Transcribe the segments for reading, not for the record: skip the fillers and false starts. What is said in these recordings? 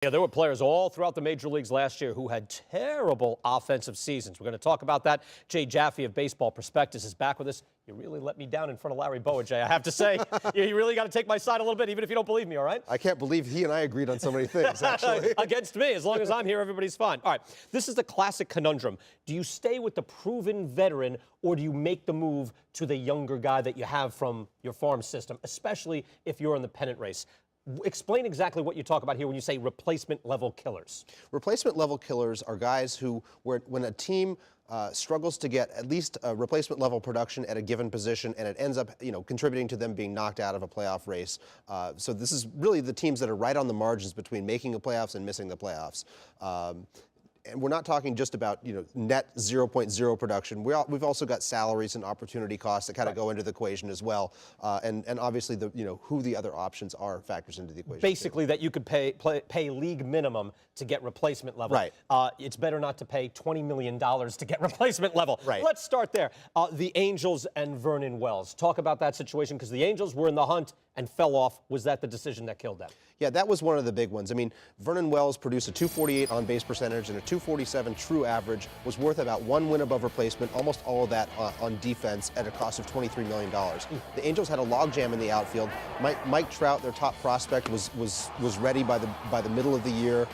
Yeah, there were players all throughout the major leagues last year who had terrible offensive seasons. We're going to talk about that. Jay Jaffe of Baseball Prospectus is back with us. You really let me down in front of Larry Boa, Jay, I have to say. You really got to take my side a little bit, even if you don't believe me, all right? I can't believe he and I agreed on so many things, actually. Against me. As long as I'm here, everybody's fine. All right, this is the classic conundrum. Do you stay with the proven veteran, or do you make the move to the younger guy that you have from your farm system, especially if you're in the pennant race? Explain exactly what you talk about here when you say replacement level killers. Replacement level killers are guys who, when a team struggles to get at least a replacement level production at a given position, and it ends up, contributing to them being knocked out of a playoff race. So this is really the teams that are right on the margins between making the playoffs and missing the playoffs. And we're not talking just about net 0.0 production. We've also got salaries and opportunity costs that kind of go into the equation as well, and obviously who the other options are factors into the equation. Basically, that you could pay league minimum to get replacement level. Right. It's better not to pay $20 million to get replacement level. Right. Let's start there. The Angels and Vernon Wells. Talk about that situation, because the Angels were in the hunt and fell off. Was that the decision that killed them? Yeah, that was one of the big ones. I mean, Vernon Wells produced a .248 on-base percentage and a .247 true average, was worth about 1 win above replacement, almost all of that on defense at a cost of $23 million. The Angels had a logjam in the outfield. Mike Trout, their top prospect, was ready by the middle of the year.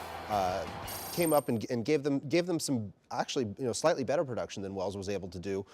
Came up and gave them some actually slightly better production than Wells was able to do.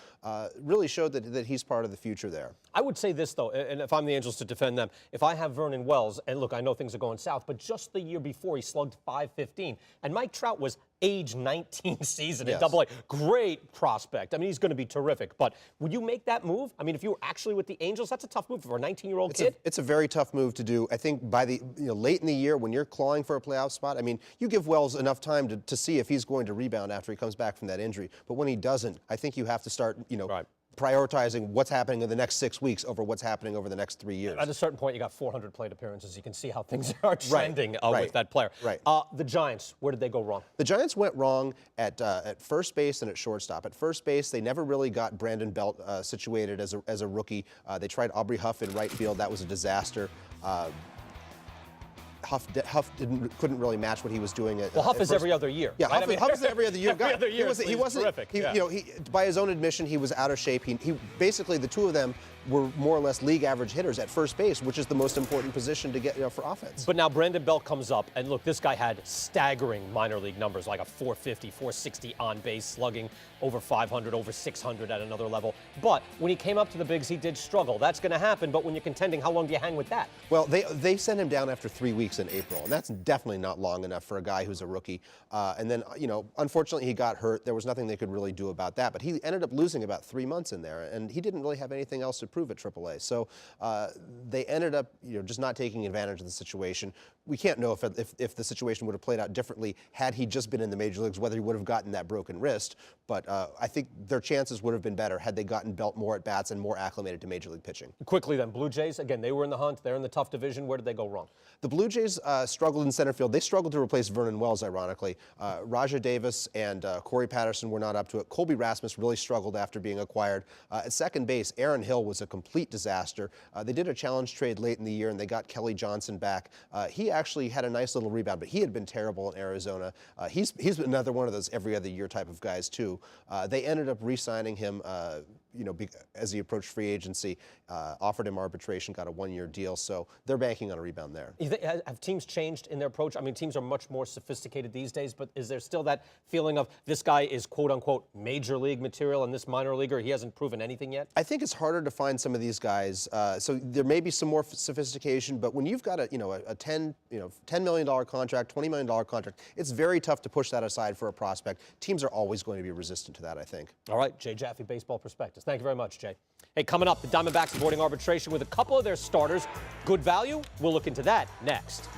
Really showed that he's part of the future there. I would say this, though, and if I'm the Angels to defend them, if I have Vernon Wells, and look, I know things are going south, but just the year before he slugged .515, and Mike Trout was age 19 season at Double-A. Great prospect. I mean, he's going to be terrific. But would you make that move? I mean, if you were actually with the Angels, that's a tough move for a 19-year-old kid. It's a very tough move to do. I think by the late in the year when you're clawing for a playoff spot, I mean, you give Wells enough time to see if he's going to rebound after he comes back from that injury. But when he doesn't, I think you have to start, prioritizing what's happening in the next 6 weeks over what's happening over the next 3 years. At a certain point, you got 400 plate appearances. You can see how things are trending with that player. Right. The Giants, where did they go wrong? The Giants went wrong at first base and at shortstop. At first base, they never really got Brandon Belt situated as a rookie. They tried Aubrey Huff in right field. That was a disaster. Huff couldn't really match what he was doing. Huff is every other year. Yeah, right? Huff is every other year. Every other year, he wasn't terrific. By his own admission, he was out of shape. He basically, the two of them were more or less league average hitters at first base, which is the most important position to get for offense. But now Brandon Belt comes up, and look, this guy had staggering minor league numbers, like a 450, 460 on base, slugging over 500, over 600 at another level. But when he came up to the bigs, he did struggle. That's going to happen. But when you're contending, how long do you hang with that? Well, they sent him down after 3 weeks in April, and that's definitely not long enough for a guy who's a rookie. And then, unfortunately, he got hurt. There was nothing they could really do about that. But he ended up losing about 3 months in there, and he didn't really have anything else to prove at AAA. So they ended up, just not taking advantage of the situation. We can't know if the situation would have played out differently had he just been in the major leagues, whether he would have gotten that broken wrist. But I think their chances would have been better had they gotten Belt more at bats and more acclimated to major league pitching. Quickly then, Blue Jays, again, they were in the hunt. They're in the tough division. Where did they go wrong? The Blue Jays struggled in center field. They struggled to replace Vernon Wells, ironically. Raja Davis and Corey Patterson were not up to it. Colby Rasmus really struggled after being acquired. At second base, Aaron Hill was a complete disaster. They did a challenge trade late in the year, and they got Kelly Johnson back. He actually had a nice little rebound, but he had been terrible in Arizona. He's another one of those every other year type of guys, too. They ended up re-signing him as he approached free agency, offered him arbitration, got a 1-year deal. So they're banking on a rebound there. Have teams changed in their approach? I mean, teams are much more sophisticated these days, but is there still that feeling of this guy is quote-unquote major league material and this minor leaguer, he hasn't proven anything yet? I think it's harder to find some of these guys. So there may be some more sophistication, but when you've got a $10 million contract, $20 million contract, it's very tough to push that aside for a prospect. Teams are always going to be resistant to that, I think. All right, Jay Jaffe, Baseball Prospectus. Thank you very much, Jay. Hey, coming up, the Diamondbacks avoiding arbitration with a couple of their starters. Good value? We'll look into that next.